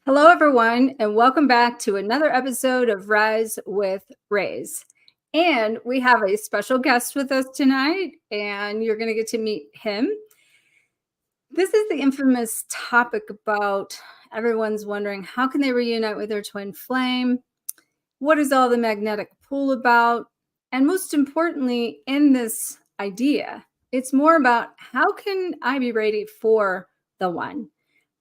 Hello, everyone, and welcome back to another episode of Rise with Reis. And we have a special guest with us tonight, and you're going to get to meet him. This is the infamous topic about everyone's wondering, how can they reunite with their twin flame? What is all the magnetic pull about? And most importantly, in this idea, it's more about how can I be ready for the one?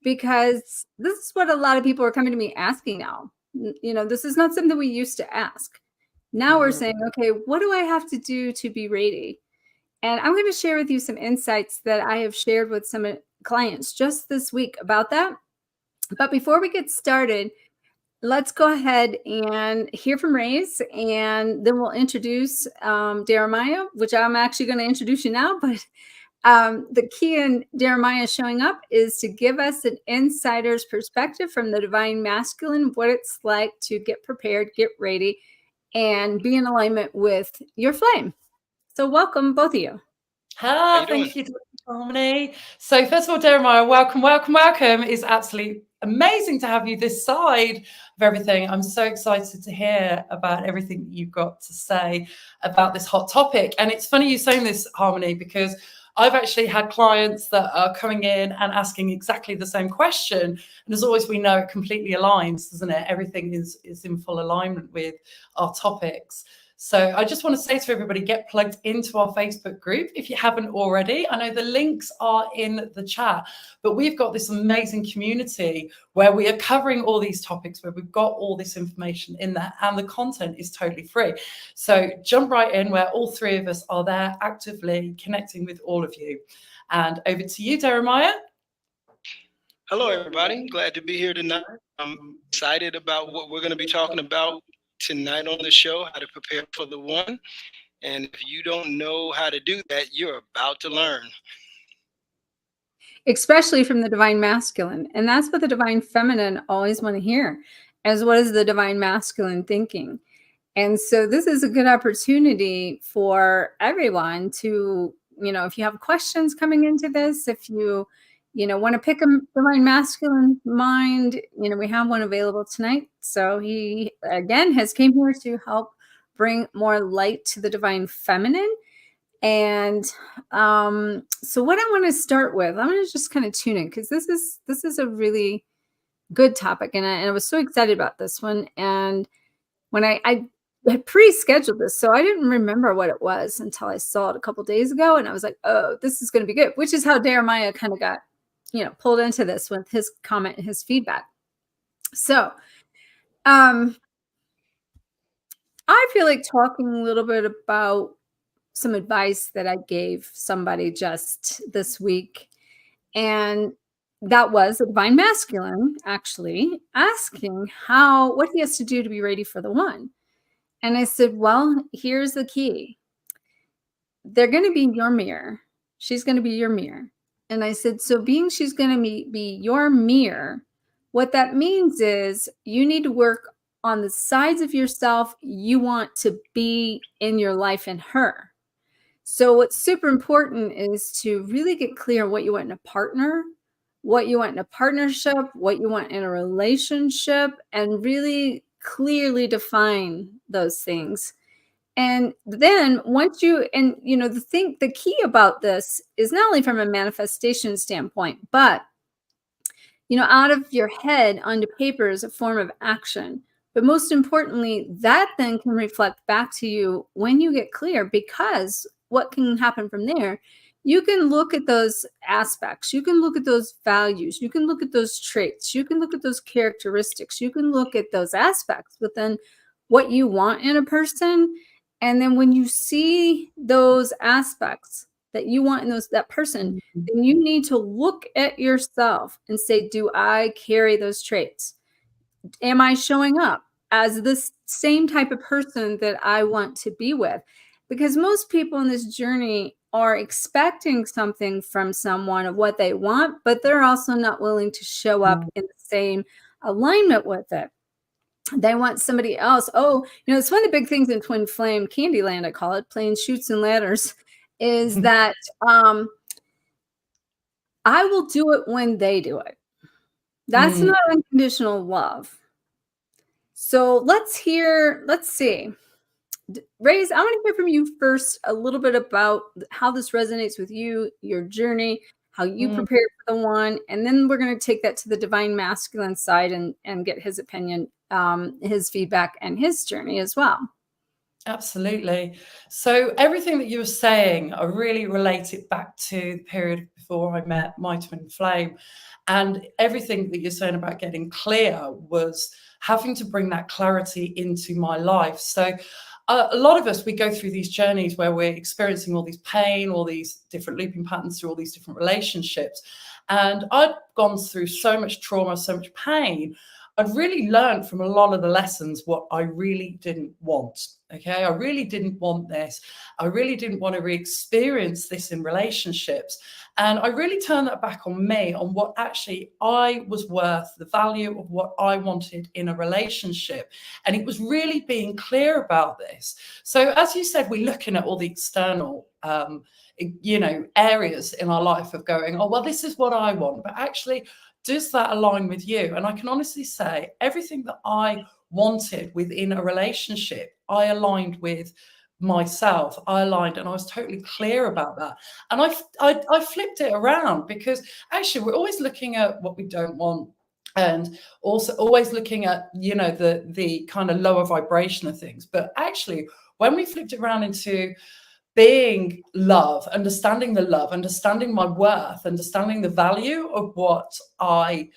Because this is what a lot of people are coming to me asking now. This is not something we used to ask. Now we're saying, okay, what do I have to do to be ready? And I'm going to share with you some insights that I have shared with some clients just this week about that. But before we get started, let's go ahead and hear from Reis, and then we'll introduce Jeremiah, which I'm actually going to introduce you now, but the key in Jeremiah showing up is to give us an insider's perspective from the divine masculine, what it's like to get prepared, get ready, and be in alignment with your flame. So welcome, both of you. Hi, thank you, Dr. Harmony. So first of all, Jeremiah, welcome. It's absolutely amazing to have you this side of everything. I'm so excited to hear about everything that you've got to say about this hot topic. And it's funny you saying this, Harmony, because I've actually had clients that are coming in and asking exactly the same question. And as always, we know it completely aligns, doesn't it? Everything is in full alignment with our topics. So I just want to say to everybody, get plugged into our Facebook group if you haven't already. I know the links are in the chat, but we've got this amazing community where we are covering all these topics, where we've got all this information in there, and the content is totally free. So jump right in, where all three of us are there actively connecting with all of you. And over to you, Jeremiah. Hello, everybody. Glad to be here tonight. I'm excited about what we're going to be talking about tonight on the show, how to prepare for the one. And if you don't know how to do that, you're about to learn. Especially from the divine masculine. And that's what the divine feminine always want to hear, as what is the divine masculine thinking. And so this is a good opportunity for everyone to, if you have questions coming into this, if you want to pick a divine masculine mind, we have one available tonight. So he, again, has came here to help bring more light to the divine feminine. And so what I want to start with, I'm going to just kind of tune in, because this is a really good topic. And I was so excited about this one. And when I had pre-scheduled this, so I didn't remember what it was until I saw it a couple days ago. And I was like, oh, this is going to be good, which is how Jeremiah kind of got, pulled into this with his comment and his feedback. So I feel like talking a little bit about some advice that I gave somebody just this week. And that was a divine masculine actually asking what he has to do to be ready for the one. And I said, well, here's the key. They're going to be your mirror. She's going to be your mirror. And I said, so being she's going to be your mirror, what that means is you need to work on the sides of yourself you want to be in your life in her. So what's super important is to really get clear on what you want in a partner, what you want in a partnership, what you want in a relationship, and really clearly define those things. And then once the key about this is not only from a manifestation standpoint, but, out of your head onto paper is a form of action. But most importantly, that then can reflect back to you when you get clear, because what can happen from there, you can look at those aspects, you can look at those values, you can look at those traits, you can look at those characteristics, you can look at those aspects within what you want in a person. And then when you see those aspects that you want in that person, then you need to look at yourself and say, do I carry those traits? Am I showing up as this same type of person that I want to be with? Because most people in this journey are expecting something from someone of what they want, but they're also not willing to show up in the same alignment with it. They want somebody else. Oh, it's one of the big things in Twin Flame Candyland, I call it, playing Chutes and Ladders, is that I will do it when they do it. That's not unconditional love. So let's see. Reis, I want to hear from you first a little bit about how this resonates with you, your journey, how you prepared for the one, and then we're going to take that to the divine masculine side and get his opinion, his feedback, and his journey as well. Absolutely. So everything that you were saying, I really relate it back to the period before I met my twin flame. And everything that you're saying about getting clear was having to bring that clarity into my life. So a lot of us, we go through these journeys where we're experiencing all these pain, all these different looping patterns through all these different relationships. And I'd gone through so much trauma, so much pain. I'd really learned from a lot of the lessons what I really didn't want. Okay, I really didn't want this. I really didn't want to re-experience this in relationships. And I really turned that back on me, on what actually I was worth, the value of what I wanted in a relationship. And it was really being clear about this. So as you said, we're looking at all the external areas in our life of going, oh, well, this is what I want. But actually, does that align with you? And I can honestly say everything that I wanted within a relationship, I aligned with myself. I aligned, and I was totally clear about that. And I flipped it around, because actually we're always looking at what we don't want, and also always looking at, the kind of lower vibration of things. But actually, when we flipped it around into being love, understanding the love, understanding my worth, understanding the value of what I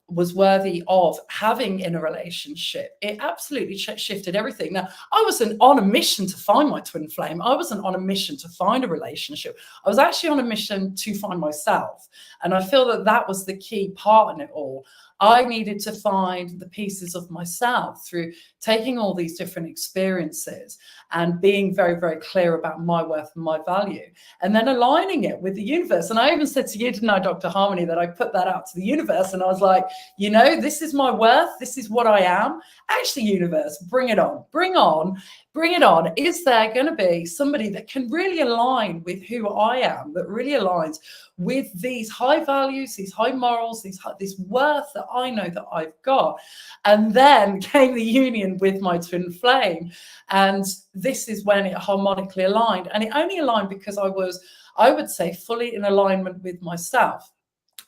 was worthy of having in a relationship, it absolutely shifted everything. Now, I wasn't on a mission to find my twin flame. I wasn't on a mission to find a relationship. I was actually on a mission to find myself. And I feel that that was the key part in it all. I needed to find the pieces of myself through taking all these different experiences and being very, very clear about my worth and my value, and then aligning it with the universe. And I even said to you tonight, Dr. Harmony, that I put that out to the universe, and I was like, this is my worth. This is what I am. Actually, universe, bring it on, bring it on. Is there going to be somebody that can really align with who I am, that really aligns with these high values, these high morals, this worth that I know that I've got? And then came the union with my twin flame. And this is when it harmonically aligned. And it only aligned because I was, I would say, fully in alignment with myself,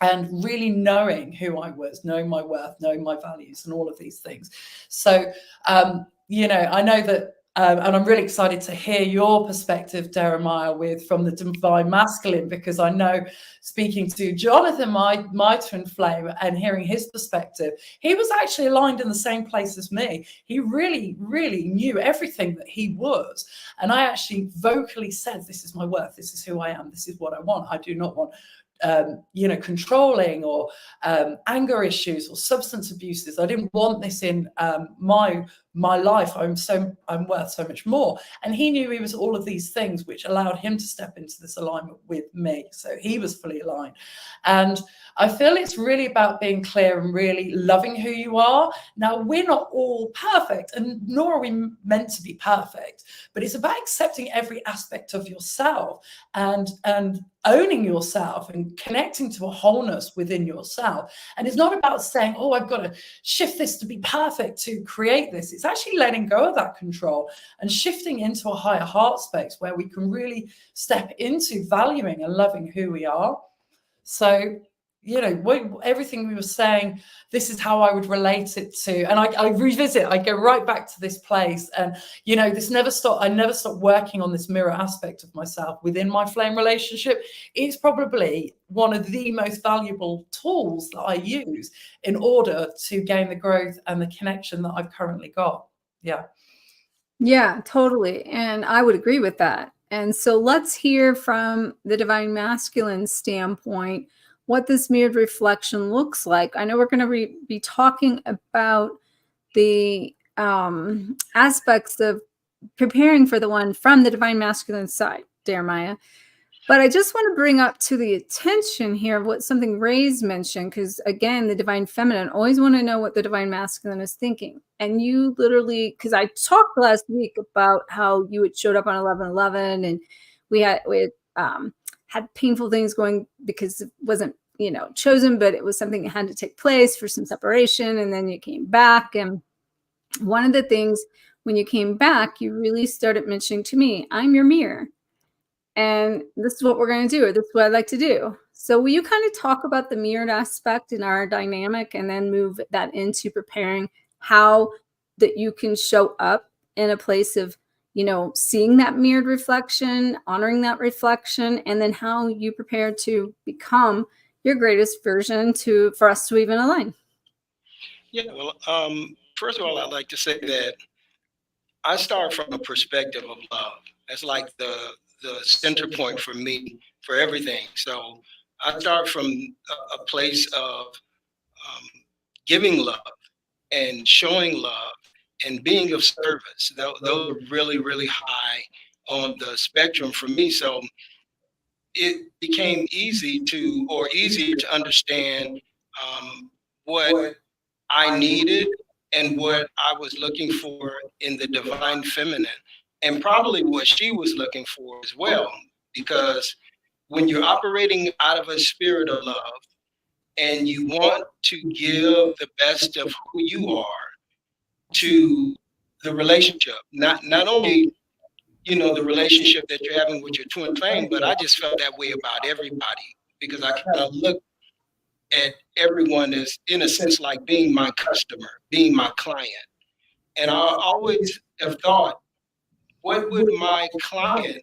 and really knowing who I was, knowing my worth, knowing my values, and all of these things. So, I know that, and I'm really excited to hear your perspective, Jeremiah, from the divine masculine, because I know, speaking to Jonathan, my twin flame, and hearing his perspective, he was actually aligned in the same place as me. He really, really knew everything that he was. And I actually vocally said, this is my worth, this is who I am, this is what I want. I do not want controlling or anger issues or substance abuses. I didn't want this in my life. I'm worth so much more. And he knew he was all of these things, which allowed him to step into this alignment with me. So he was fully aligned. And I feel it's really about being clear and really loving who you are. Now, we're not all perfect, and nor are we meant to be perfect, but it's about accepting every aspect of yourself and owning yourself and connecting to a wholeness within yourself. And it's not about saying, oh, I've got to shift this to be perfect to create this. It's actually letting go of that control and shifting into a higher heart space where we can really step into valuing and loving who we are. So, everything we were saying, this is how I would relate it to. And I revisit, I go right back to this place. And, this never stopped. I never stopped working on this mirror aspect of myself within my flame relationship. It's probably one of the most valuable tools that I use in order to gain the growth and the connection that I've currently got. Yeah. Yeah, totally. And I would agree with that. And so let's hear from the divine masculine standpoint what this mirrored reflection looks like. I know we're going to be talking about the aspects of preparing for the one from the divine masculine side, Jeremiah. But I just want to bring up to the attention here what something Reis mentioned, because again, the divine feminine always want to know what the divine masculine is thinking. And you literally, because I talked last week about how you had showed up on 11/11, and we had painful things going because it wasn't chosen, but it was something that had to take place for some separation. And then you came back. And one of the things when you came back, you really started mentioning to me, I'm your mirror. And this is what we're going to do, or this is what I'd like to do. So will you kind of talk about the mirrored aspect in our dynamic and then move that into preparing how that you can show up in a place of, seeing that mirrored reflection, honoring that reflection, and then how you prepare to become your greatest version for us to even align? Yeah, well, first of all, I'd like to say that I start from a perspective of love. That's like the center point for me for everything. So I start from a place of giving love and showing love and being of service. Those are really, really high on the spectrum for me. So it became easier to understand what I needed and what I was looking for in the divine feminine, and probably what she was looking for as well. Because when you're operating out of a spirit of love and you want to give the best of who you are to the relationship, not only the relationship that you're having with your twin flame, but I just felt that way about everybody because I kind of look at everyone as, in a sense, like being my customer, being my client. And I always have thought, what would my client,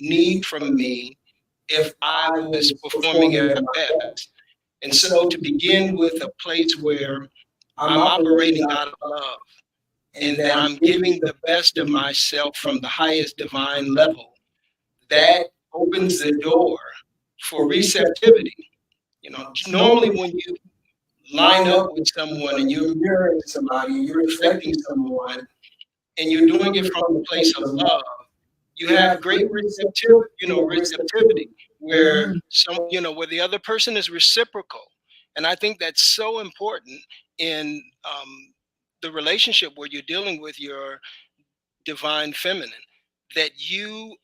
need from me if I was performing at my best? And so to begin with a place where I'm operating out of love and that I'm giving the best of myself from the highest divine level, that opens the door for receptivity. Normally when you line up with someone and you're mirroring somebody, you're reflecting someone, and you're doing it from a place of love, you have great receptivity where where the other person is reciprocal. And I think that's so important in the relationship where you're dealing with your divine feminine, that you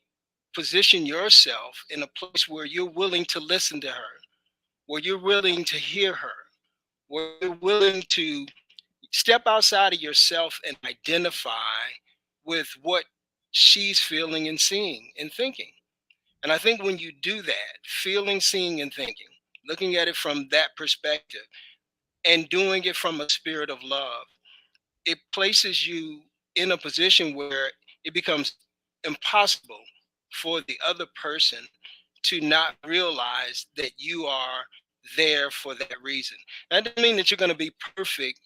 position yourself in a place where you're willing to listen to her, where you're willing to hear her, where you're willing to step outside of yourself and identify with what she's feeling and seeing and thinking. And I think when you do that, feeling, seeing, and thinking, looking at it from that perspective and doing it from a spirit of love, it places you in a position where it becomes impossible for the other person to not realize that you are there for that reason. That doesn't mean that you're going to be perfect,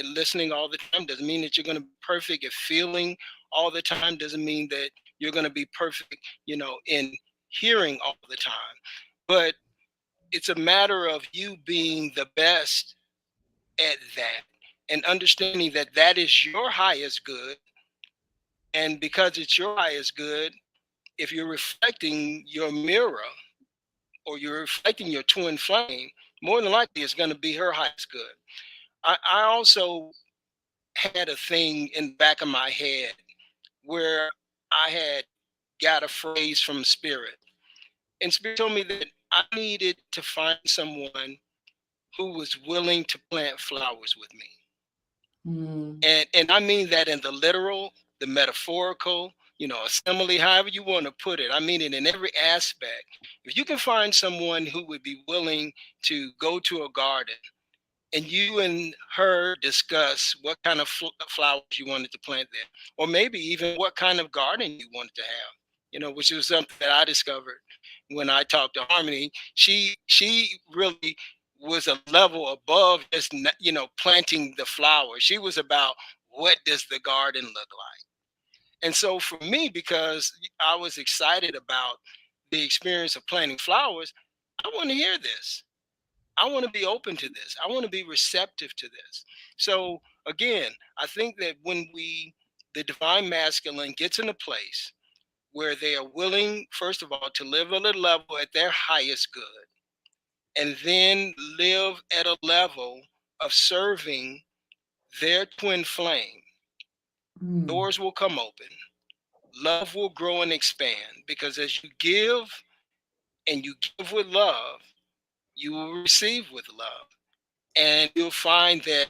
listening all the time. Doesn't mean that you're going to be perfect at feeling all the time. Doesn't mean that you're going to be perfect, in hearing all the time. But it's a matter of you being the best at that and understanding that that is your highest good. And because it's your highest good, if you're reflecting your mirror or you're reflecting your twin flame, more than likely it's going to be her highest good. I also had a thing in the back of my head where I had got a phrase from spirit, and spirit told me that I needed to find someone who was willing to plant flowers with me. And I mean that in the literal, the metaphorical, a simile, however you want to put it. I mean it in every aspect. If you can find someone who would be willing to go to a garden and you and her discuss what kind of flowers you wanted to plant there, or maybe even what kind of garden you wanted to have, which was something that I discovered when I talked to Harmony. She really was a level above just planting the flowers. She was about, what does the garden look like? And so for me, because I was excited about the experience of planting flowers, I want to hear this. I want to be open to this. I want to be receptive to this. So again, I think that when the divine masculine gets in a place where they are willing, first of all, to live at a level at their highest good, and then live at a level of serving their twin flame, doors will come open. Love will grow and expand, because as you give and you give with love, you will receive with love. And you'll find that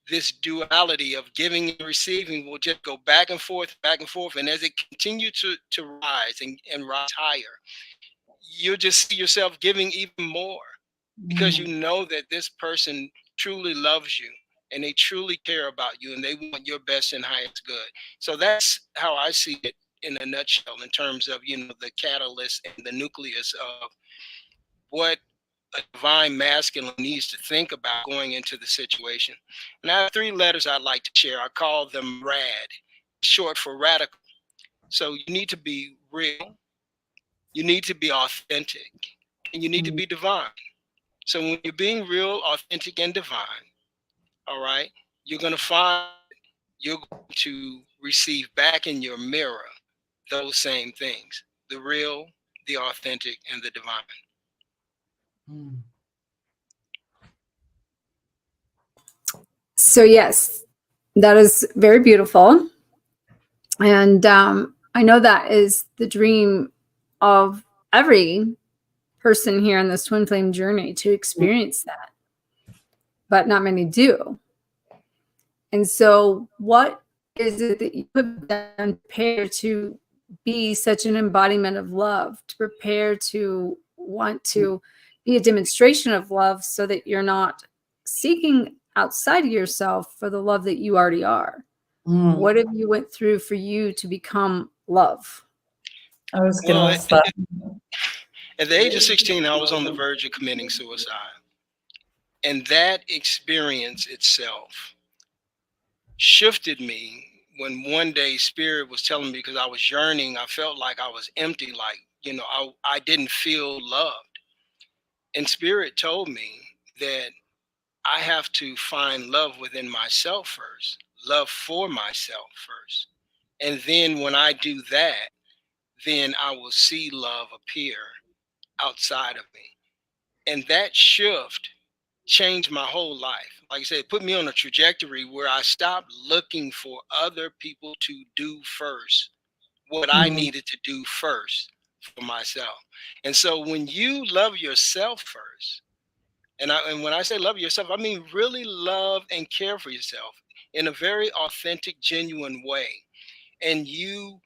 this duality of giving and receiving will just go back and forth, back and forth. And as it continues to rise and rise higher, you'll just see yourself giving even more, because you know that this person truly loves you and they truly care about you and they want your best and highest good. So that's how I see it in a nutshell, in terms of, the catalyst and the nucleus of what a divine masculine needs to think about going into the situation. And I have 3 letters I'd like to share. I call them RAD, short for radical. So you need to be real, you need to be authentic, and you need to be divine. So when you're being real, authentic, and divine, all right, you're going to find you're going to receive back in your mirror those same things: the real, the authentic, and the divine. So yes, that is very beautiful. And I know that is the dream of every person here on this twin flame journey, to experience that, but not many do. And so what is it that you have done to prepare to be such an embodiment of love, to prepare to want to be a demonstration of love, so that you're not seeking outside of yourself for the love that you already are? What have you went through for you to become love? I was going to ask that. At the age of 16, I was on the verge of committing suicide. And that experience itself shifted me when one day Spirit was telling me, because I was yearning, I felt like I was empty, like, I didn't feel loved. And Spirit told me that I have to find love within myself first, love for myself first. And then when I do that, then I will see love appear outside of me. And that shift changed my whole life. Like I said, it put me on a trajectory where I stopped looking for other people to do first what I needed to do first for myself. And so when you love yourself first, and when I say love yourself, I mean really love and care for yourself in a very authentic, genuine way. And you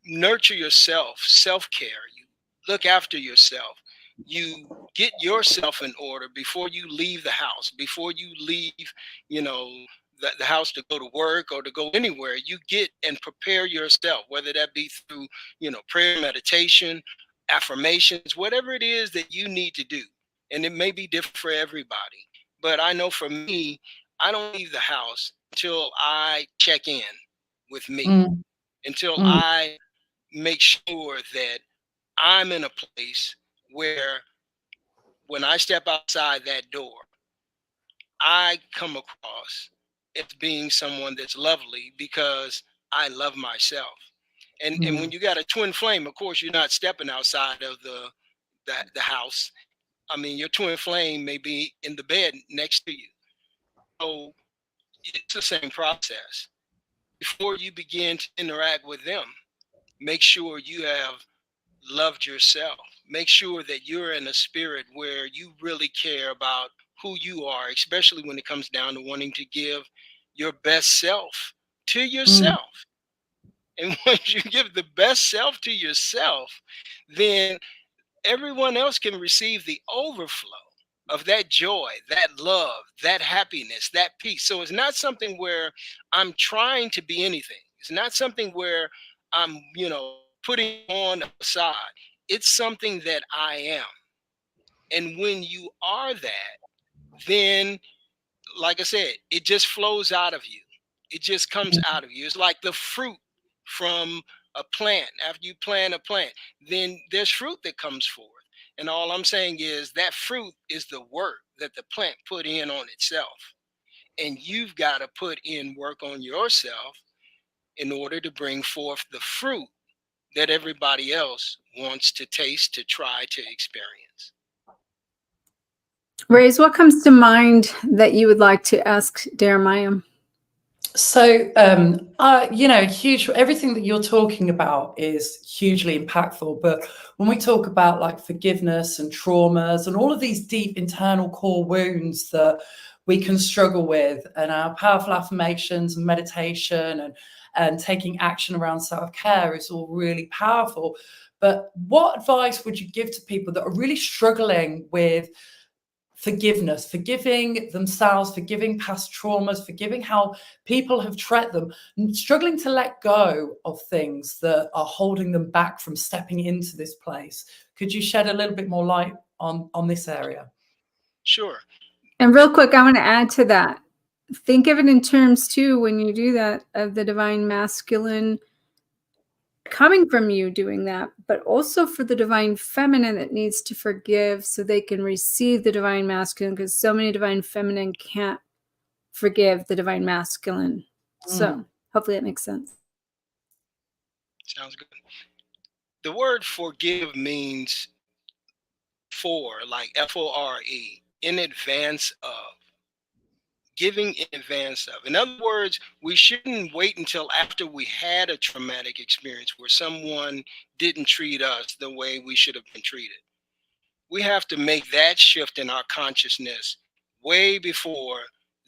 nurture yourself, self-care, you look after yourself, you get yourself in order before you leave the house, before you leave, the house to go to work or to go anywhere. You get and prepare yourself, whether that be through, prayer, meditation, affirmations, whatever it is that you need to do. And it may be different for everybody, but I know for me, I don't leave the house until I check in with me, until I make sure that I'm in a place where when I step outside that door, I come across as being someone that's lovely, because I love myself. And when you got a twin flame, of course, you're not stepping outside of the house. I mean, your twin flame may be in the bed next to you. So it's the same process. Before you begin to interact with them, make sure you have loved yourself. Make sure that you're in a spirit where you really care about who you are, especially when it comes down to wanting to give your best self to yourself. And once you give the best self to yourself, then everyone else can receive the overflow of that joy, that love, that happiness, that peace. So it's not something where I'm trying to be anything. It's not something where I'm, putting on a facade. It's something that I am. And when you are that, then, like I said, it just flows out of you. It just comes out of you. It's like the fruit from a plant. After you plant a plant, then there's fruit that comes forth. And all I'm saying is that fruit is the work that the plant put in on itself. And you've got to put in work on yourself in order to bring forth the fruit that everybody else wants to taste, to try, to experience. Reis, what comes to mind that you would like to ask Jeremiah? So, huge, everything that you're talking about is hugely impactful. But when we talk about like forgiveness and traumas and all of these deep internal core wounds that we can struggle with, and our powerful affirmations and meditation and taking action around self-care is all really powerful. But what advice would you give to people that are really struggling with forgiveness, forgiving themselves, forgiving past traumas, forgiving how people have treated them, and struggling to let go of things that are holding them back from stepping into this place? Could you shed a little bit more light on this area? Sure. And real quick, I want to add to that. Think of it in terms too, when you do that, of the divine masculine coming from you doing that, but also for the divine feminine that needs to forgive so they can receive the divine masculine, because so many divine feminine can't forgive the divine masculine. So hopefully that makes sense. Sounds good. The word forgive means for, like FORE, in advance of, giving in advance of. In other words, we shouldn't wait until after we had a traumatic experience where someone didn't treat us the way we should have been treated. We have to make that shift in our consciousness way before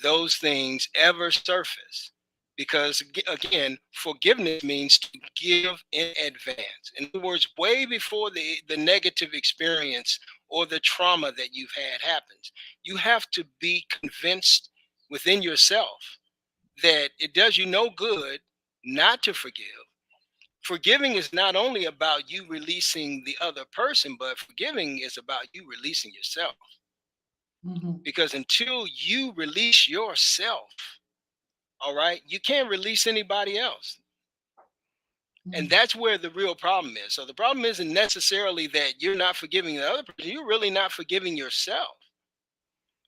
those things ever surface. Because again, forgiveness means to give in advance. In other words, way before the negative experience or the trauma that you've had happens, you have to be convinced within yourself that it does you no good not to forgive. Forgiving is not only about you releasing the other person, but forgiving is about you releasing yourself. Because until you release yourself, all right, you can't release anybody else. And that's where the real problem is. So the problem isn't necessarily that you're not forgiving the other person, you're really not forgiving yourself.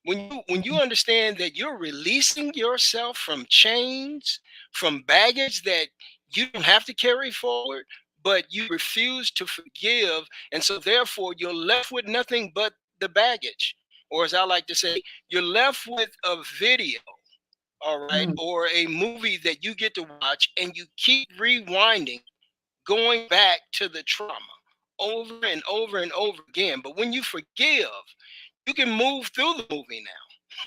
When you understand that you're releasing yourself from chains, from baggage that you don't have to carry forward, but you refuse to forgive, and so therefore you're left with nothing but the baggage. Or as I like to say, you're left with a video, all right, or a movie that you get to watch, and you keep rewinding, going back to the trauma over and over and over again. But when you forgive, you can move through the movie now.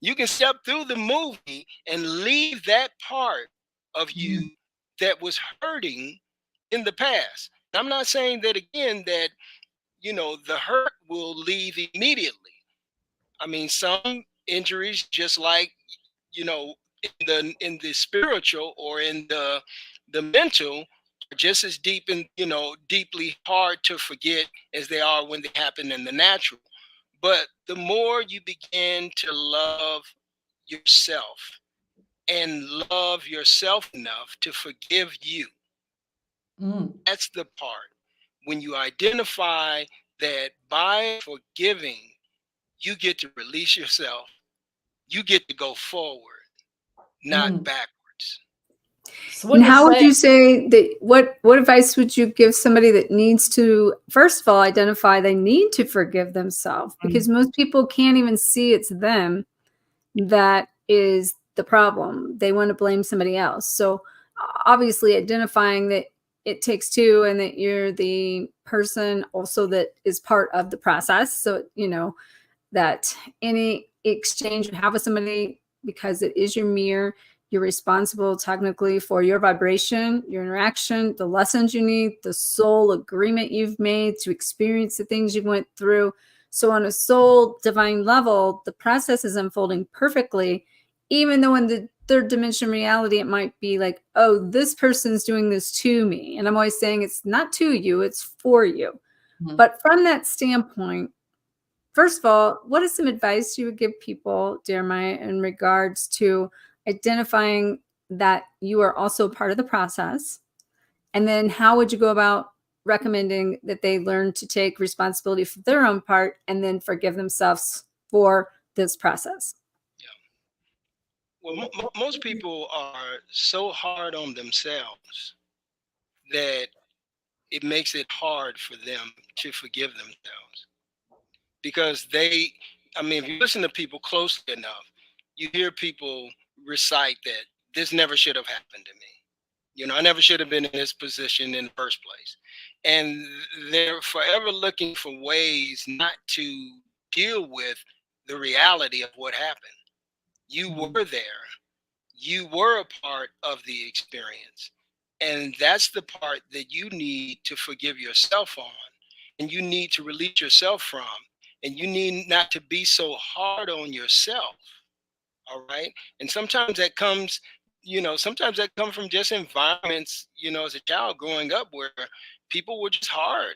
You can step through the movie and leave that part of you that was hurting in the past. I'm not saying that again that the hurt will leave immediately. I mean, some injuries, just like in the spiritual or in the mental, are just as deep and deeply hard to forget as they are when they happen in the natural. But the more you begin to love yourself and love yourself enough to forgive you, that's the part. When you identify that by forgiving, you get to release yourself, you get to go forward, not backwards. So And how would you say that, what advice would you give somebody that needs to, first of all, identify they need to forgive themselves? Because most people can't even see it's them that is the problem. They want to blame somebody else. So obviously identifying that it takes two, and that you're the person also that is part of the process. So, that any exchange you have with somebody, because it is your mirror, you're responsible technically for your vibration, your interaction, the lessons you need, the soul agreement you've made to experience the things you went through. So on a soul divine level, the process is unfolding perfectly, even though in the third dimension reality, it might be like, oh, this person's doing this to me. And I'm always saying it's not to you, it's for you. But from that standpoint, first of all, what is some advice you would give people, Jeremiah, in regards to identifying that you are also part of the process? And then how would you go about recommending that they learn to take responsibility for their own part and then forgive themselves for this process? Yeah. Well, most people are so hard on themselves that it makes it hard for them to forgive themselves. Because if you listen to people closely enough, you hear people recite that this never should have happened to me. I never should have been in this position in the first place. And they're forever looking for ways not to deal with the reality of what happened. You were there. You were a part of the experience. And that's the part that you need to forgive yourself on, and you need to release yourself from. And you need not to be so hard on yourself. All right. And sometimes that comes from just environments, as a child growing up where people were just hard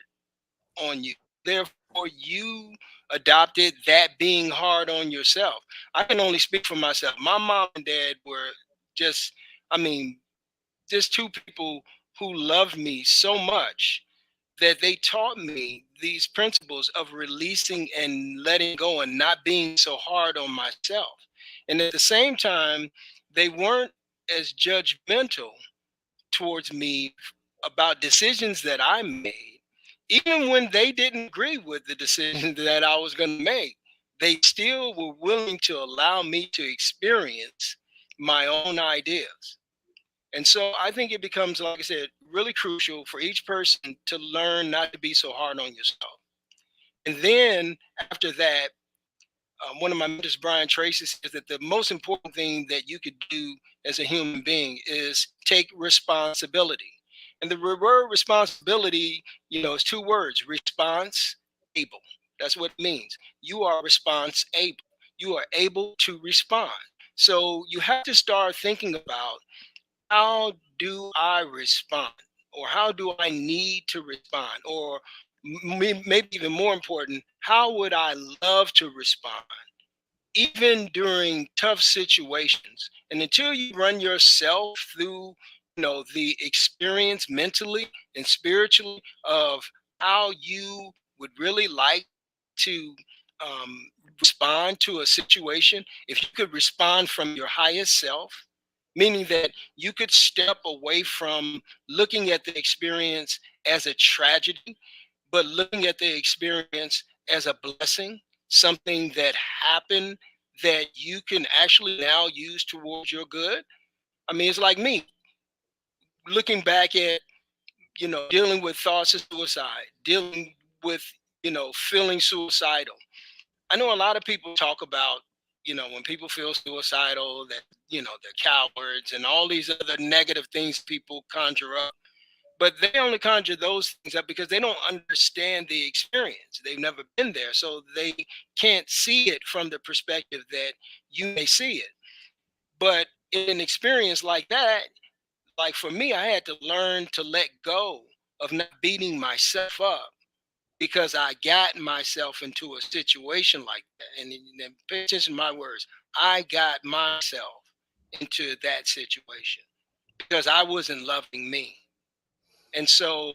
on you. Therefore, you adopted that being hard on yourself. I can only speak for myself. My mom and dad were just, I mean, just two people who loved me so much that they taught me these principles of releasing and letting go and not being so hard on myself. And at the same time, they weren't as judgmental towards me about decisions that I made. Even when they didn't agree with the decision that I was going to make, they still were willing to allow me to experience my own ideas. And so I think it becomes, like I said, really crucial for each person to learn not to be so hard on yourself. And then after that, one of my mentors, Brian Tracy, says that the most important thing that you could do as a human being is take responsibility. And the word responsibility, is two words: response able. That's what it means. You are response able. You are able to respond. So you have to start thinking about, how do I respond? Or how do I need to respond? Or maybe even more important, how would I love to respond? Even during tough situations. And until you run yourself through, the experience mentally and spiritually of how you would really like to respond to a situation, if you could respond from your highest self, meaning that you could step away from looking at the experience as a tragedy, but looking at the experience as a blessing, something that happened that you can actually now use towards your good. I mean, it's like me looking back at, dealing with thoughts of suicide, dealing with, feeling suicidal. I know a lot of people talk about, when people feel suicidal, that, they're cowards and all these other negative things people conjure up. But they only conjure those things up because they don't understand the experience. They've never been there. So they can't see it from the perspective that you may see it. But in an experience like that, like for me, I had to learn to let go of not beating myself up because I got myself into a situation like that. And pay attention to my words. I got myself into that situation because I wasn't loving me. And so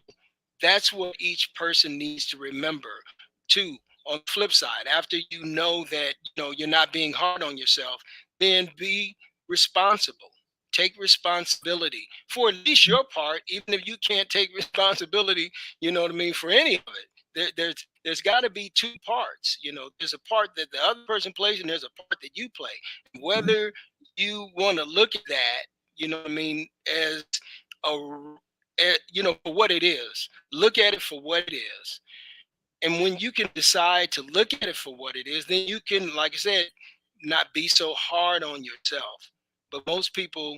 that's what each person needs to remember too. On the flip side, after you know that you're not being hard on yourself, then be responsible. Take responsibility for at least your part, even if you can't take responsibility, what I mean, for any of it. There's got to be two parts. There's a part that the other person plays, and there's a part that you play. Whether you want to look at that, what I mean, as a for what it is. Look at it for what it is. And when you can decide to look at it for what it is, then you can, like I said, not be so hard on yourself. But most people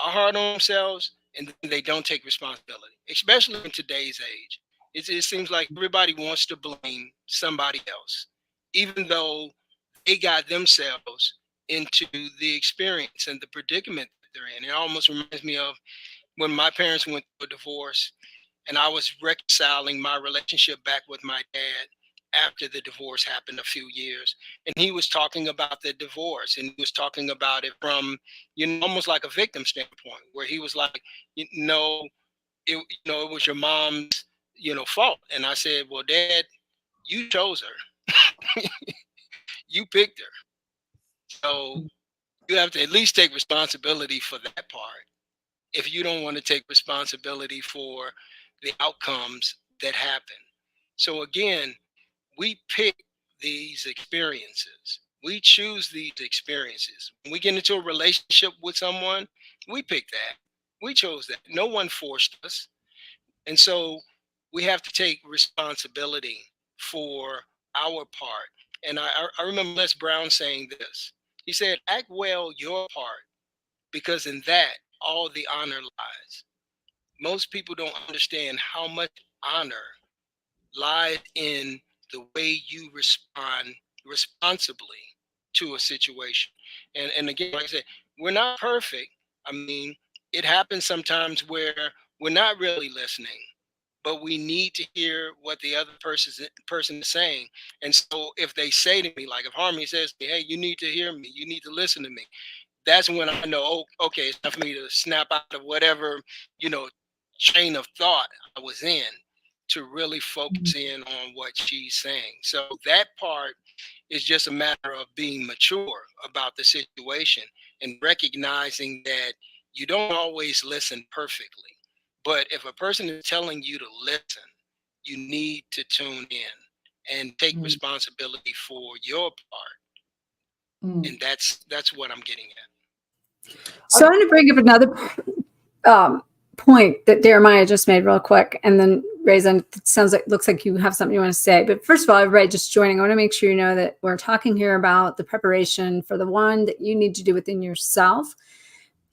are hard on themselves and they don't take responsibility, especially in today's age. It seems like everybody wants to blame somebody else, even though they got themselves into the experience and the predicament that they're in. It almost reminds me of when my parents went through a divorce and I was reconciling my relationship back with my dad after the divorce happened a few years. And he was talking about the divorce and he was talking about it from, almost like a victim standpoint, where he was like, it was your mom's, fault. And I said, well, Dad, you chose her. You picked her. So you have to at least take responsibility for that part if you don't want to take responsibility for the outcomes that happen. So again, we pick these experiences. We choose these experiences. When we get into a relationship with someone, we pick that. We chose that. No one forced us. And so we have to take responsibility for our part. And I remember Les Brown saying this. He said, act well your part, because in that all the honor lies. Most people don't understand how much honor lies in the way you respond responsibly to a situation. And again, like I said, we're not perfect. I mean, it happens sometimes where we're not really listening, but we need to hear what the other person is saying. And so if they say to me, like if Harmony says to me, hey, you need to hear me, you need to listen to me, that's when I know, oh, okay, it's time for me to snap out of whatever, you know, chain of thought I was in, to really focus in on what she's saying. So that part is just a matter of being mature about the situation and recognizing that you don't always listen perfectly. But if a person is telling you to listen, you need to tune in and take responsibility for your part. And that's what I'm getting at. So I'm going to bring up another point that Jeremiah just made real quick, and then Reis, it looks like you have something you want to say. But first of all, everybody just joining, I want to make sure you know that we're talking here about the preparation for the one that you need to do within yourself,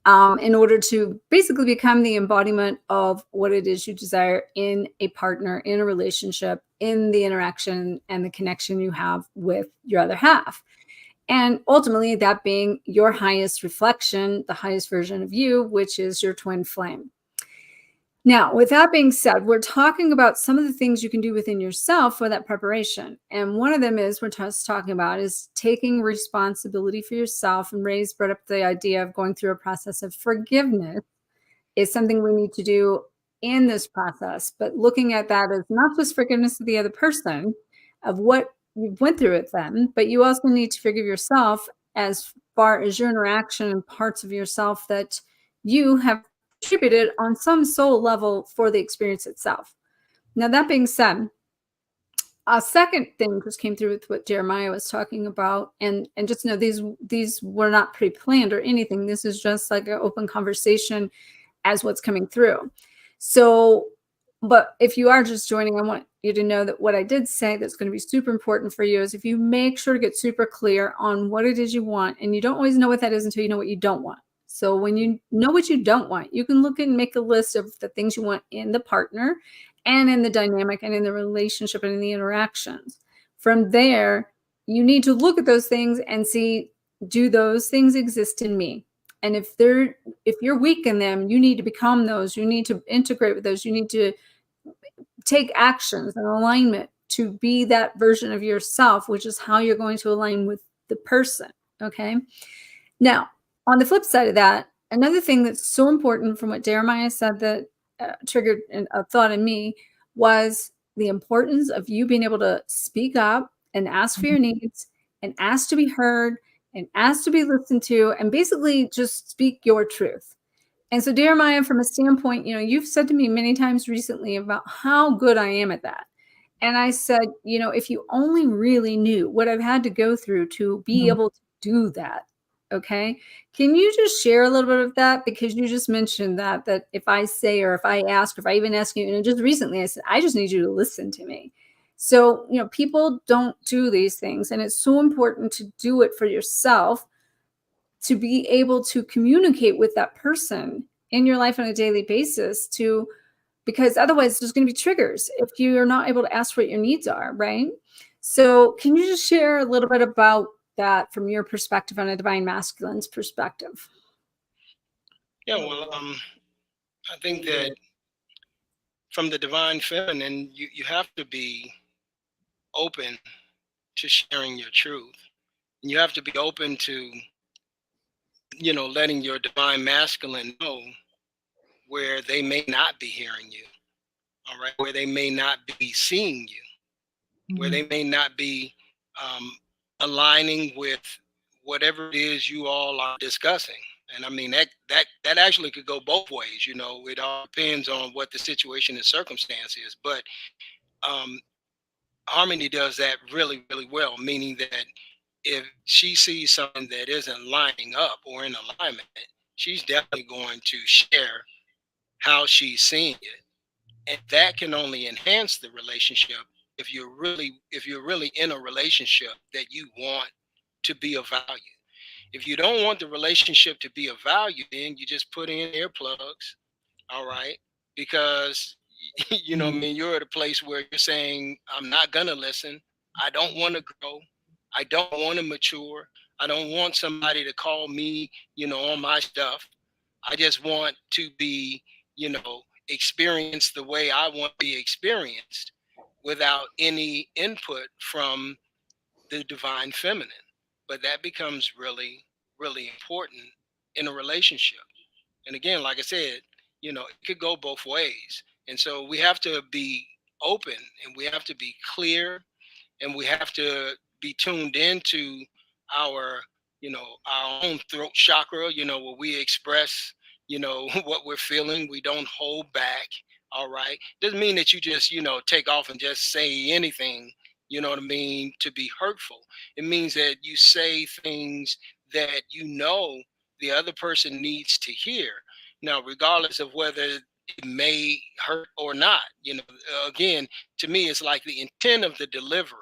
in order to basically become the embodiment of what it is you desire in a partner, in a relationship, in the interaction and the connection you have with your other half. And ultimately, that being your highest reflection, the highest version of you, which is your twin flame. Now, with that being said, we're talking about some of the things you can do within yourself for that preparation. And one of them is, we're just talking about, is taking responsibility for yourself. And Reis brought up the idea of going through a process of forgiveness is something we need to do in this process. But looking at that as not just forgiveness of the other person, of what you went through with them, but you also need to forgive yourself as far as your interaction and parts of yourself that you have contributed on some soul level for the experience itself. Now, that being said, a second thing just came through with what Jeremiah was talking about, and just know these were not pre-planned or anything. This is just like an open conversation as what's coming through. So, but if you are just joining, I want you to know that what I did say that's going to be super important for you is if you make sure to get super clear on what it is you want, and you don't always know what that is until you know what you don't want. So when you know what you don't want, you can look and make a list of the things you want in the partner and in the dynamic and in the relationship and in the interactions. From there, you need to look at those things and see, do those things exist in me? And if you're weak in them, you need to become those. You need to integrate with those. You need to take actions and alignment to be that version of yourself, which is how you're going to align with the person. Okay. Now, on the flip side of that, another thing that's so important from what Jeremiah said that triggered a thought in me was the importance of you being able to speak up and ask for your needs and ask to be heard and ask to be listened to, and basically just speak your truth. And so, Jeremiah, from a standpoint, you've said to me many times recently about how good I am at that. And I said, if you only really knew what I've had to go through to be able to do that. Okay. Can you just share a little bit of that? Because you just mentioned that if I say, or if I ask, or if I even ask you, just recently, I said, I just need you to listen to me. So, people don't do these things, and it's so important to do it for yourself, to be able to communicate with that person in your life on a daily basis, because otherwise there's going to be triggers if you're not able to ask what your needs are, right? So can you just share a little bit about that from your perspective, on a divine masculine's perspective? Yeah, well, I think that from the divine feminine, you have to be open to sharing your truth. And you have to be open to, letting your divine masculine know where they may not be hearing you, all right, where they may not be seeing you, where they may not be aligning with whatever it is you all are discussing. And I mean, that actually could go both ways. It all depends on what the situation and circumstance is. But Harmony does that really, really well, meaning that if she sees something that isn't lining up or in alignment, she's definitely going to share how she's seeing it. And that can only enhance the relationship if you're really in a relationship that you want to be of value. If you don't want the relationship to be of value, then you just put in earplugs, all right? Because you know, I mean, you're at a place where you're saying, I'm not gonna listen. I don't want to grow. I don't want to mature. I don't want somebody to call me, you know, on my stuff. I just want to be, you know, experienced the way I want to be experienced without any input from the divine feminine. But that becomes really, really important in a relationship. And again, like I said, you know, it could go both ways. And so we have to be open and we have to be clear and we have to be tuned into our, you know, our own throat chakra, you know, where we express, you know, what we're feeling. We don't hold back. All right. Doesn't mean that you just, you know, take off and just say anything, you know what I mean, to be hurtful. It means that you say things that you know the other person needs to hear. Now, regardless of whether it may hurt or not, you know, again, to me, it's like the intent of the delivery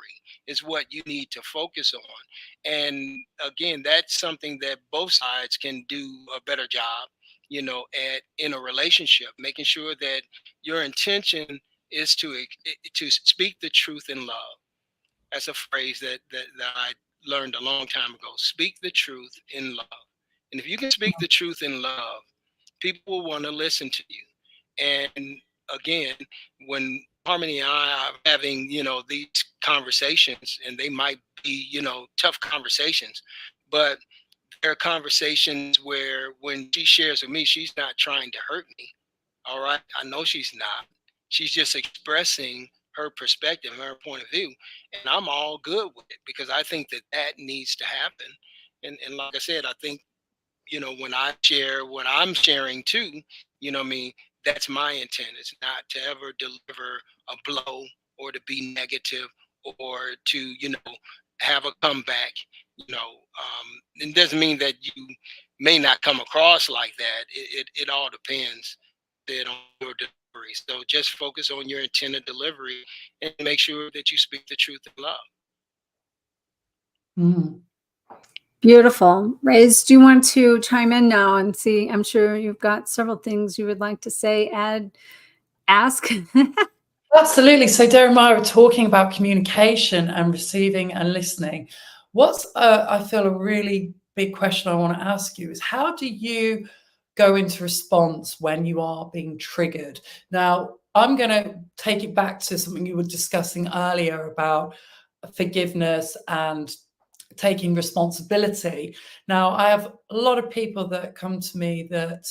is what you need to focus on. And again, that's something that both sides can do a better job, you know, at in a relationship, making sure that your intention is to speak the truth in love. That's a phrase that I learned a long time ago. Speak the truth in love. And if you can speak the truth in love, people will want to listen to you. And again, when Harmony and I are having, you know, these conversations, and they might be, you know, tough conversations, but there are conversations where when she shares with me, she's not trying to hurt me. All right. I know she's not. She's just expressing her perspective, her point of view. And I'm all good with it because I think that that needs to happen. And like I said, I think, you know, when I share what I'm sharing too, you know what I mean, that's my intent. It's not to ever deliver a blow or to be negative or to, you know, have a comeback, you know. It doesn't mean that you may not come across like that. It all depends then on your delivery. So just focus on your intended delivery and make sure that you speak the truth in love. Mm. Beautiful. Reis, do you want to chime in now and see? I'm sure you've got several things you would like to say, add, ask. Absolutely. So, Jeremiah, we're talking about communication and receiving and listening. What's, I feel, a really big question I want to ask you is how do you go into response when you are being triggered? Now, I'm going to take it back to something you were discussing earlier about forgiveness and taking responsibility. Now, I have a lot of people that come to me that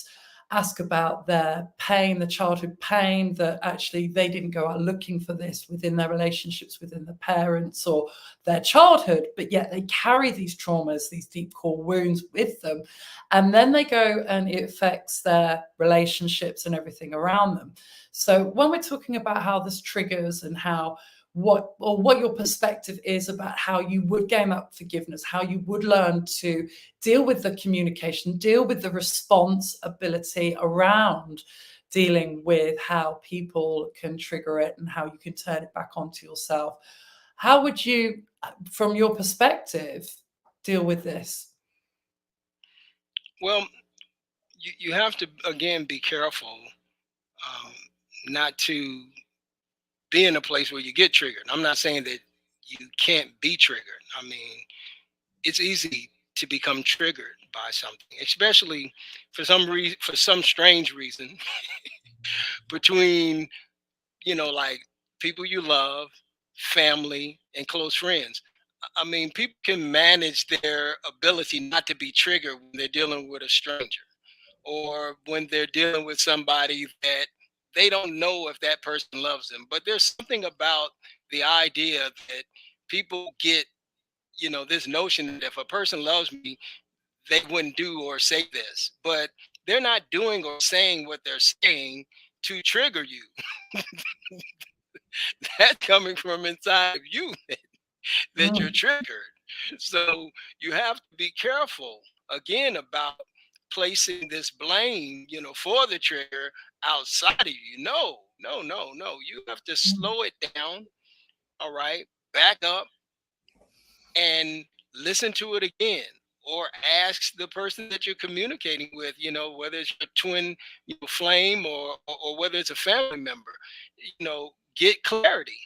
ask about their pain, the childhood pain, that actually they didn't go out looking for this within their relationships, within the parents or their childhood, but yet they carry these traumas, these deep core wounds with them. And then they go and it affects their relationships and everything around them. So when we're talking about how this triggers and how what your perspective is about how you would gain that forgiveness, how you would learn to deal with the communication, deal with the responsibility around dealing with how people can trigger it and how you can turn it back onto yourself. How would you, from your perspective, deal with this? Well, you have to, again, be careful not to be in a place where you get triggered. I'm not saying that you can't be triggered. I mean, it's easy to become triggered by something, especially for some strange reason between, you know, like people you love, family, and close friends. I mean, people can manage their ability not to be triggered when they're dealing with a stranger or when they're dealing with somebody that they don't know if that person loves them. But there's something about the idea that people get, you know, this notion that if a person loves me, they wouldn't do or say this, but they're not doing or saying what they're saying to trigger you. That's coming from inside of you that you're triggered. So you have to be careful again about placing this blame, for the trigger outside of you. No, no, no, no. You have to slow it down. All right. Back up and listen to it again, or ask the person that you're communicating with, whether it's your twin flame, or whether it's a family member, get clarity.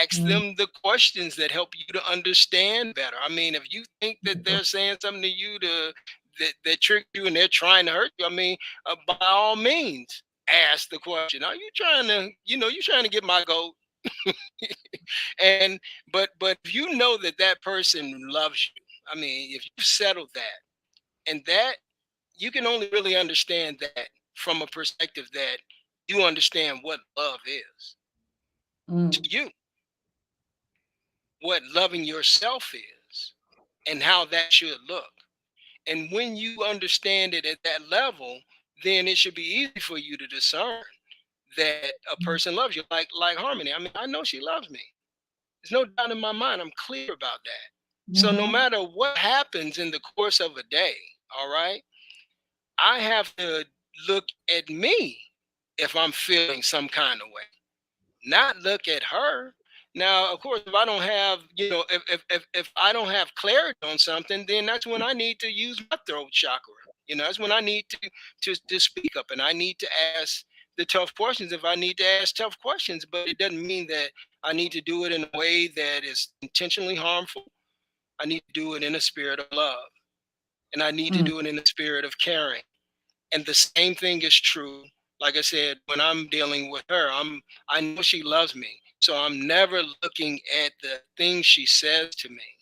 Ask Mm. them the questions that help you to understand better. I mean, if you think that they're saying something to you that trick you and they're trying to hurt you, I mean, by all means, ask the question. Are you trying to, you trying to get my goat? And but if you know that that person loves you, I mean, if you settle that, and that you can only really understand that from a perspective that you understand what love is to Mm. you, what loving yourself is, and how that should look. And when you understand it at that level, then it should be easy for you to discern that a person loves you. Like Harmony. I mean, I know she loves me. There's no doubt in my mind. I'm clear about that. So no Mhm. matter what happens in the course of a day, all right, I have to look at me if I'm feeling some kind of way, not look at her. Now, of course, if I don't have, if I don't have clarity on something, then that's when I need to use my throat chakra. That's when I need to speak up, and I need to ask the tough questions if I need to ask tough questions. But it doesn't mean that I need to do it in a way that is intentionally harmful. I need to do it in a spirit of love, and I need to Mm. do it in the spirit of caring. And the same thing is true, like I said, when I'm dealing with her. I know she loves me, so I'm never looking at the things she says to me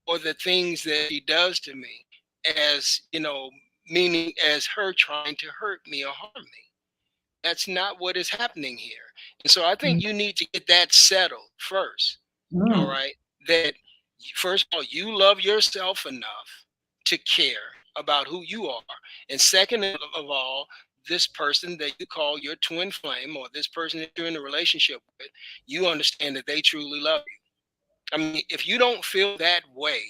or the things that she does to me as, meaning as her trying to hurt me or harm me. That's not what is happening here. And so I think Mm. you need to get that settled first. All Mm. right, that first of all, you love yourself enough to care about who you are, and second of all, this person that you call your twin flame, or this person that you're in a relationship with, you understand that they truly love you. I mean, if you don't feel that way,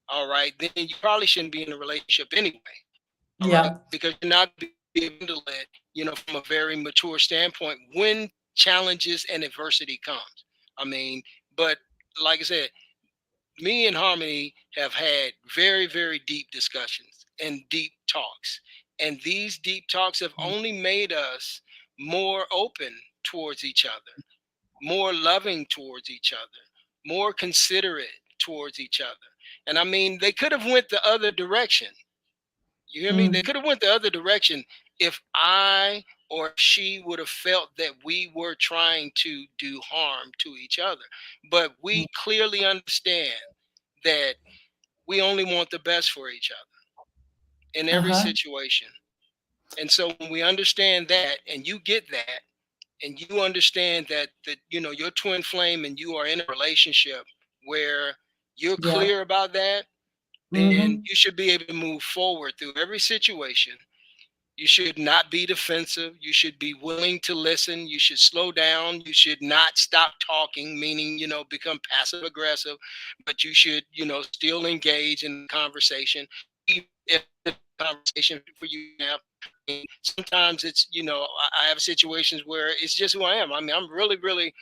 all right, then you probably shouldn't be in a relationship anyway. All right, Yeah. because you're not be able to let, from a very mature standpoint, when challenges and adversity comes. I mean, but like I said, me and Harmony have had very, very deep discussions and deep talks. And these deep talks have only made us more open towards each other, more loving towards each other, more considerate towards each other. And I mean, they could have went the other direction. You hear me? They Mm. could have went the other direction if I or she would have felt that we were trying to do harm to each other. But Mm. we clearly understand that we only want the best for each other in every Uh-huh. situation. And so when we understand that, and you get that, and you understand that your twin flame and you are in a relationship where you're Yeah. clear about that, then Mhm. you should be able to move forward through every situation. You should not be defensive. You should be willing to listen. You should slow down. You should not stop talking, meaning, become passive aggressive, but you should, still engage in the conversation. Even if the conversation for you have, I mean, sometimes it's, I have situations where it's just who I am. I mean, I'm really, really,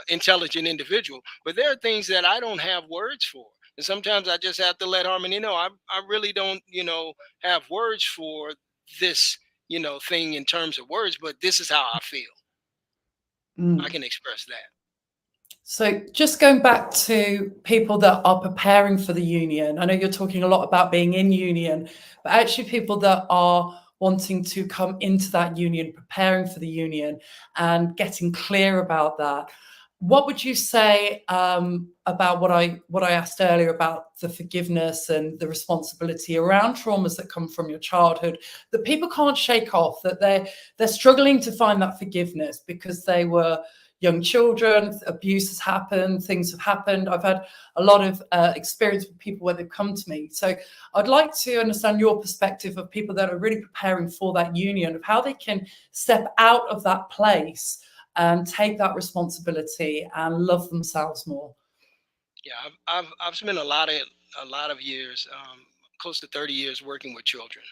intelligent individual, but there are things that I don't have words for. And sometimes I just have to let Harmony know I really don't, have words for this thing in terms of words, but this is how I feel. I Mm. can express that. So just going back to people that are preparing for the union, I know you're talking a lot about being in union, but actually people that are wanting to come into that union, preparing for the union and getting clear about that. What would you say about what I asked earlier about the forgiveness and the responsibility around traumas that come from your childhood that people can't shake off, that they're struggling to find that forgiveness because they were young children, abuse has happened, things have happened. I've had a lot of experience with people where they've come to me. So I'd like to understand your perspective of people that are really preparing for that union, of how they can step out of that place and take that responsibility and love themselves more. Yeah, I've spent a lot of years, close to 30 years working with children,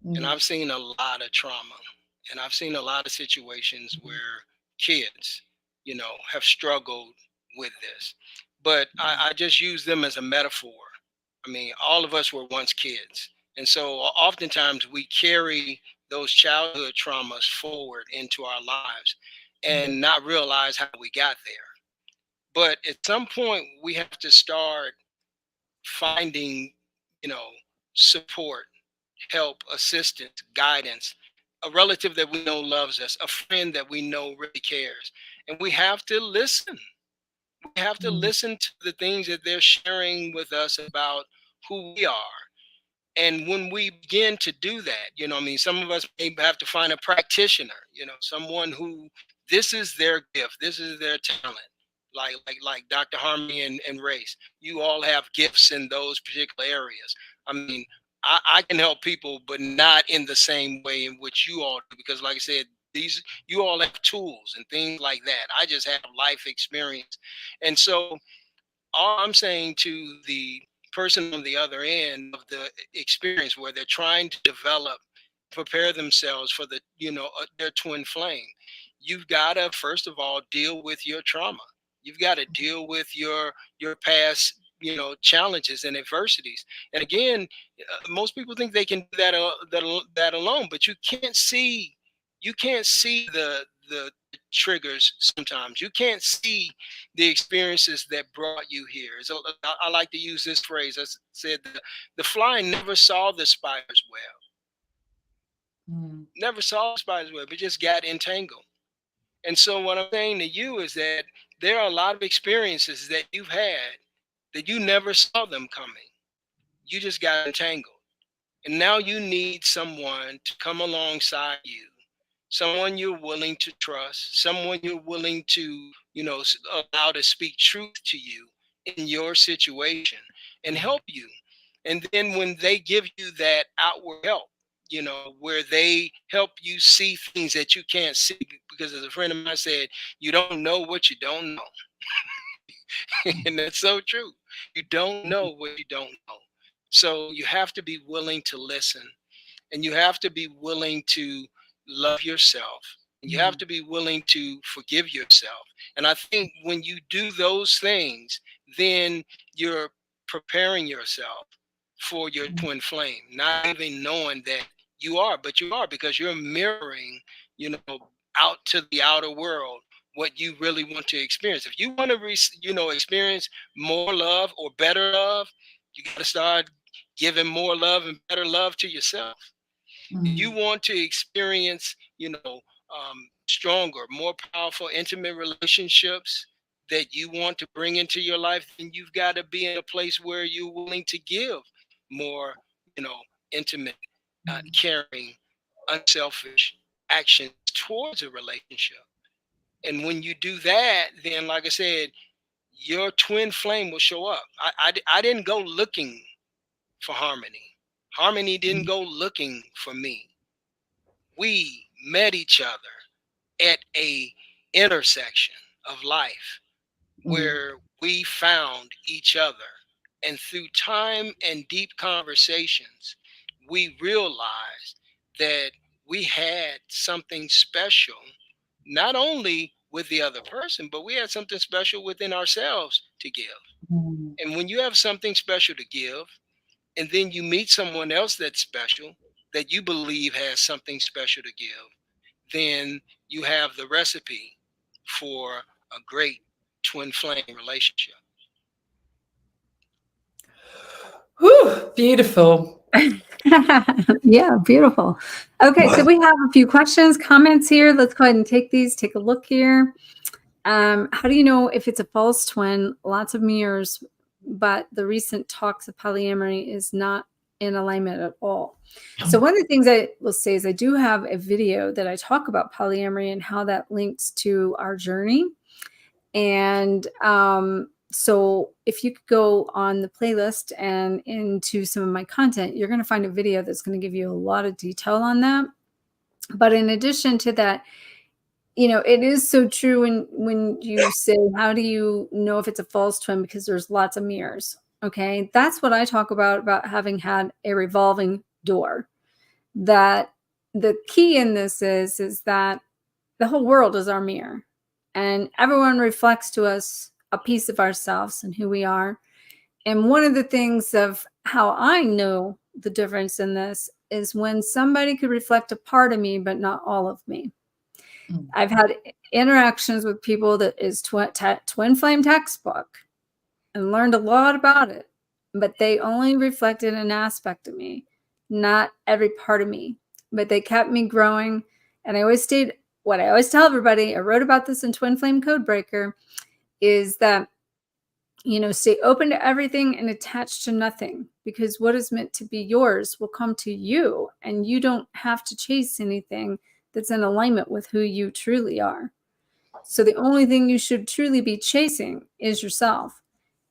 and Mm. I've seen a lot of trauma, and I've seen a lot of situations where kids, have struggled with this. But I just use them as a metaphor. I mean, all of us were once kids, and so oftentimes we carry those childhood traumas forward into our lives and not realize how we got there. But at some point, we have to start finding, you know, support, help, assistance, guidance, a relative that we know loves us, a friend that we know really cares. And we have to listen. We have to Mm. listen to the things that they're sharing with us about who we are. And when we begin to do that, I mean, some of us may have to find a practitioner, someone who this is their gift, this is their talent. Like Dr. Harmony and Reis, you all have gifts in those particular areas. I mean, I can help people, but not in the same way in which you all do, because like I said, these you all have tools and things like that. I just have life experience. And so all I'm saying to the person on the other end of the experience where they're trying to develop, prepare themselves for their twin flame, you've got to first of all deal with your trauma. You've got to deal with your past, challenges and adversities. And again, most people think they can do that alone, but you can't see the triggers sometimes. You can't see the experiences that brought you here. So I like to use this phrase. I said the fly never saw the spider's web, Mm. never saw the spider's web. It just got entangled. And so what I'm saying to you is that there are a lot of experiences that you've had that you never saw them coming. You just got entangled. And now you need someone to come alongside you, someone you're willing to trust, someone you're willing to, allow to speak truth to you in your situation and help you. And then when they give you that outward help, where they help you see things that you can't see, because as a friend of mine said, you don't know what you don't know. And that's so true. You don't know what you don't know. So you have to be willing to listen, and you have to be willing to love yourself, and you have to be willing to forgive yourself. And I think when you do those things, then you're preparing yourself for your twin flame, not even knowing that you are, but you are, because you're mirroring, out to the outer world what you really want to experience. If you want to experience more love or better love, you got to start giving more love and better love to yourself. You want to experience, stronger, more powerful, intimate relationships that you want to bring into your life, then you've got to be in a place where you're willing to give more, you know, intimate, caring, unselfish actions towards a relationship. And when you do that, then, like I said, your twin flame will show up. I didn't go looking for harmony. Harmony didn't go looking for me. We met each other at a intersection of life where we found each other, and through time and deep conversations we realized that we had something special, not only with the other person, but we had something special within ourselves to give. And when you have something special to give, and then you meet someone else that's special, that you believe has something special to give, then you have the recipe for a great twin flame relationship. Whew, beautiful. Yeah, beautiful. Okay, so we have a few questions, comments here. Let's go ahead and take these. Take a look here. How do you know if it's a false twin? Lots of mirrors, but the recent talks of polyamory is not in alignment at all. So one of the things I will say is I do have a video that I talk about polyamory and how that links to our journey. And so if you could go on the playlist and into some of my content, you're going to find a video that's going to give you a lot of detail on that. But in addition to that, it is so true when you say, how do you know if it's a false twin? Because there's lots of mirrors. Okay. That's what I talk about having had a revolving door. That the key in this is that the whole world is our mirror, and everyone reflects to us a piece of ourselves and who we are. And one of the things of how I know the difference in this is when somebody could reflect a part of me, but not all of me. I've had interactions with people that is twin flame textbook and learned a lot about it, but they only reflected an aspect of me, not every part of me, but they kept me growing. And I always stayed, what I always tell everybody, I wrote about this in Twin Flame Codebreaker, is that, stay open to everything and attached to nothing, because what is meant to be yours will come to you, and you don't have to chase anything that's in alignment with who you truly are. So the only thing you should truly be chasing is yourself.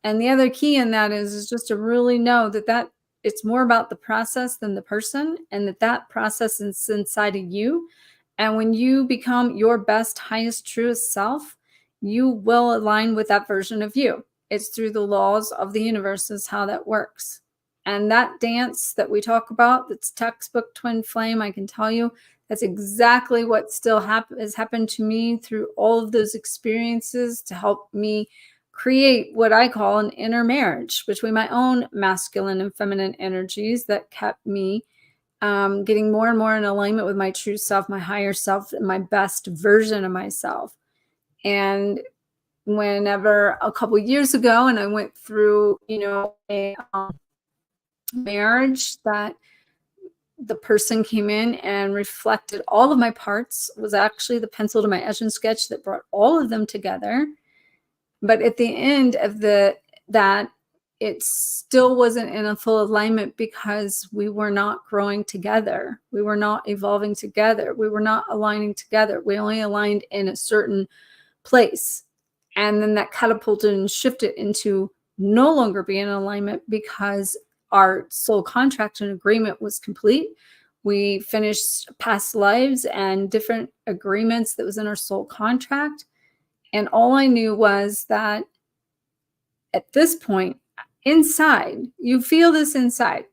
And the other key in that is just to really know that it's more about the process than the person, and that process is inside of you. And when you become your best, highest, truest self, you will align with that version of you. It's through the laws of the universe is how that works. And that dance that we talk about, that's textbook twin flame, I can tell you, that's exactly what still has happened to me through all of those experiences to help me create what I call an inner marriage between my own masculine and feminine energies that kept me getting more and more in alignment with my true self, my higher self, and my best version of myself. And whenever a couple years ago, and I went through, a marriage that the person came in and reflected all of my parts, was actually the pencil to my etch and sketch that brought all of them together. But at the end of that, it still wasn't in a full alignment because we were not growing together. We were not evolving together. We were not aligning together. We only aligned in a certain place. And then that catapulted and shifted into no longer being in alignment because our soul contract and agreement was complete. We finished past lives and different agreements that was in our soul contract. And all I knew was that at this point, inside, you feel this inside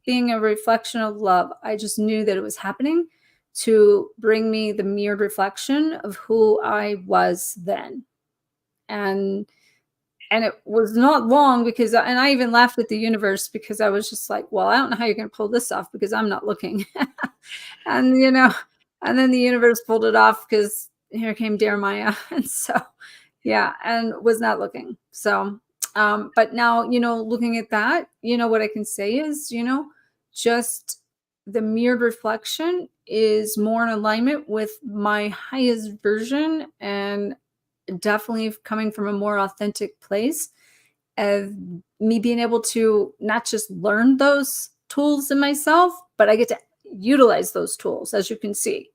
being a reflection of love. I just knew that it was happening to bring me the mirrored reflection of who I was then. And it was not long because, and I even laughed at the universe because I was just like, well, I don't know how you're going to pull this off because I'm not looking. And, and then the universe pulled it off because here came Jeremiah. And so, yeah, and was not looking. So, but now, looking at that, what I can say is, just the mirrored reflection is more in alignment with my highest version, and definitely coming from a more authentic place of me being able to not just learn those tools in myself, but I get to utilize those tools. As you can see,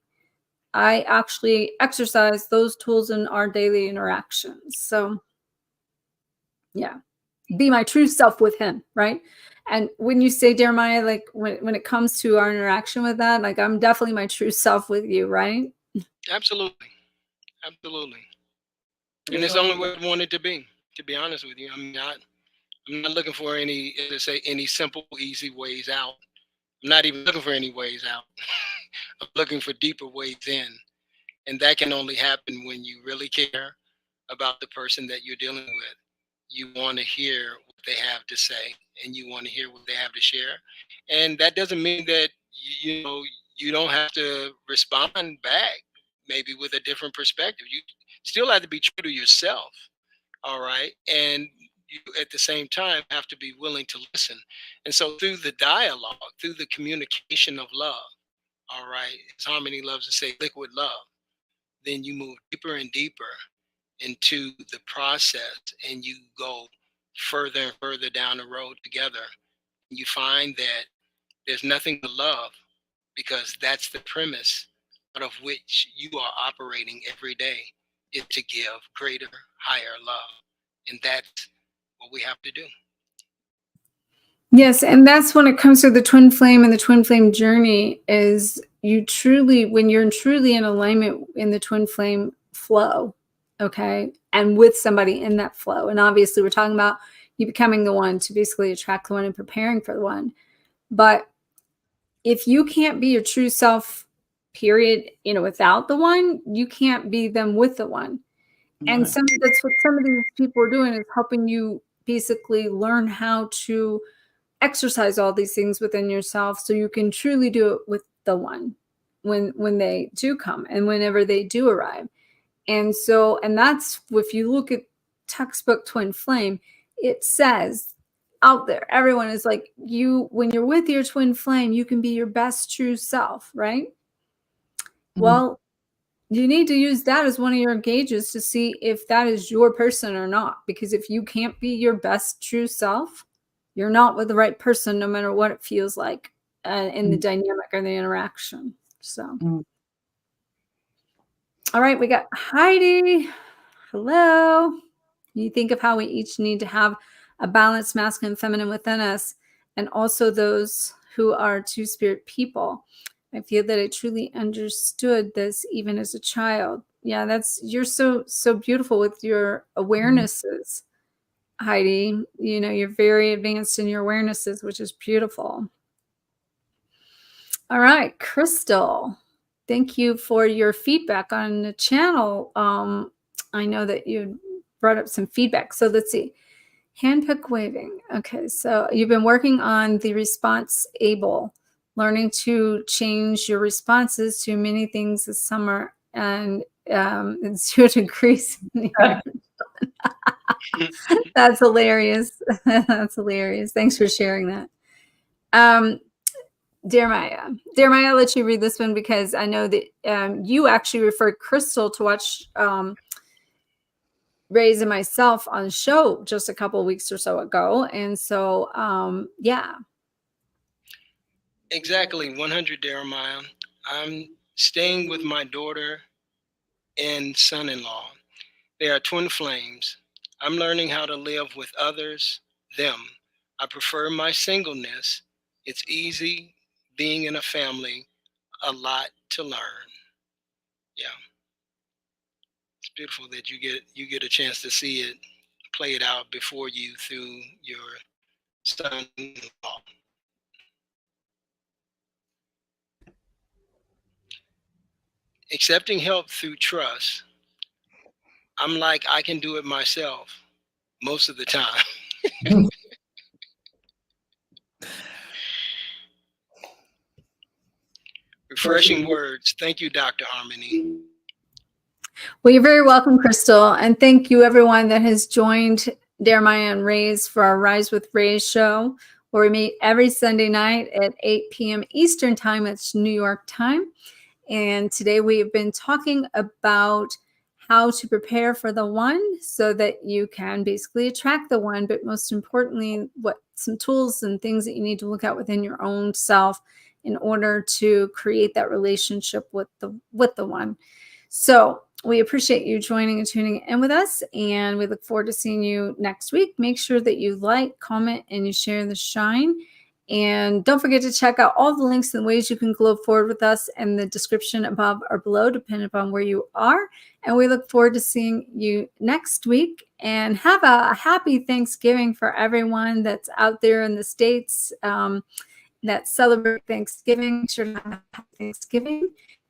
I actually exercise those tools in our daily interactions. So yeah, be my true self with him, right? And when you say, Jeremiah, like when it comes to our interaction with that, like I'm definitely my true self with you, right? Absolutely. Absolutely. And it's the only way I want it to be honest with you. I'm not looking for any simple, easy ways out. I'm not even looking for any ways out. I'm looking for deeper ways in. And that can only happen when you really care about the person that you're dealing with. You want to hear what they have to say, and you want to hear what they have to share. And that doesn't mean that you don't have to respond back, maybe with a different perspective. You still have to be true to yourself. All right. And you at the same time have to be willing to listen. And so through the dialogue, through the communication of love, all right, as Harmony loves to say, liquid love, then you move deeper and deeper into the process, and you go further and further down the road together. You find that there's nothing to love, because that's the premise out of which you are operating every day, is to give greater, higher love. And that's what we have to do. Yes, and that's when it comes to the twin flame and the twin flame journey is, when you're truly in alignment in the twin flame flow, okay, and with somebody in that flow, and obviously we're talking about you becoming the one to basically attract the one and preparing for the one. But if you can't be your true self, period, without the one, you can't be them with the one. And Right. that's what some of these people are doing, is helping you basically learn how to exercise all these things within yourself so you can truly do it with the one when they do come and whenever they do arrive. And that's, if you look at textbook twin flame, it says out there, everyone is like, when you're with your twin flame, you can be your best true self, right? Well, you need to use that as one of your gauges to see if that is your person or not. Because if you can't be your best true self, you're not with the right person, no matter what it feels like in the dynamic or the interaction. So, all right, we got Heidi. Hello. You think of how we each need to have a balanced masculine and feminine within us, and also those who are two-spirit people. I feel that I truly understood this even as a child. Yeah, you're so beautiful with your awarenesses, Heidi. You're very advanced in your awarenesses, which is beautiful. All right, Crystal, thank you for your feedback on the channel. I know that you brought up some feedback. So let's see. Handpick waving. Okay, so you've been working on the response able, learning to change your responses to many things this summer, and to increase. That's hilarious. That's hilarious. Thanks for sharing that. Dear Maya, I'll let you read this one because I know that you actually referred Crystal to watch Reis and myself on the show just a couple of weeks or so ago. And so, yeah. Exactly, 100, Jeremiah. I'm staying with my daughter and son-in-law. They are twin flames. I'm learning how to live with others, them. I prefer my singleness. It's easy being in a family, a lot to learn. Yeah. It's beautiful that you get a chance to see it play it out before you through your son-in-law. Accepting help through trust. I'm like, I can do it myself most of the time. Refreshing words. Thank you, Dr. Harmony. Well, you're very welcome, Crystal. And thank you, everyone that has joined Jeremiah and Reis for our Rise with Reis show, where we meet every Sunday night at 8 p.m. Eastern time. It's New York time. And today we have been talking about how to prepare for the one so that you can basically attract the one, but most importantly, what some tools and things that you need to look at within your own self in order to create that relationship with the one. So we appreciate you joining and tuning in with us, and we look forward to seeing you next week. Make sure that you like, comment, and you share the shine. And don't forget to check out all the links and ways you can glow forward with us in the description above or below, depending upon where you are. And we look forward to seeing you next week. And have a happy Thanksgiving for everyone that's out there in the States that celebrate Thanksgiving. Make sure to have a happy Thanksgiving.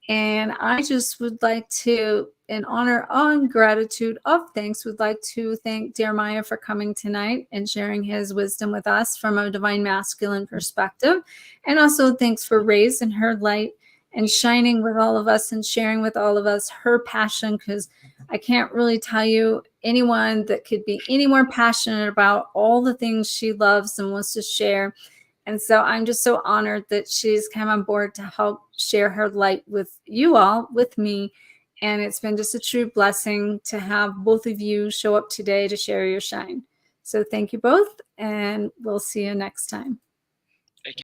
And I just would like to, in honor and gratitude of thanks, would like to thank Jeremiah for coming tonight and sharing his wisdom with us from a divine masculine perspective. And also thanks for Reis and her light and shining with all of us and sharing with all of us her passion, because I can't really tell you anyone that could be any more passionate about all the things she loves and wants to share. And so I'm just so honored that she's come on board to help share her light with you all, with me. And it's been just a true blessing to have both of you show up today to share your shine. So thank you both, and we'll see you next time.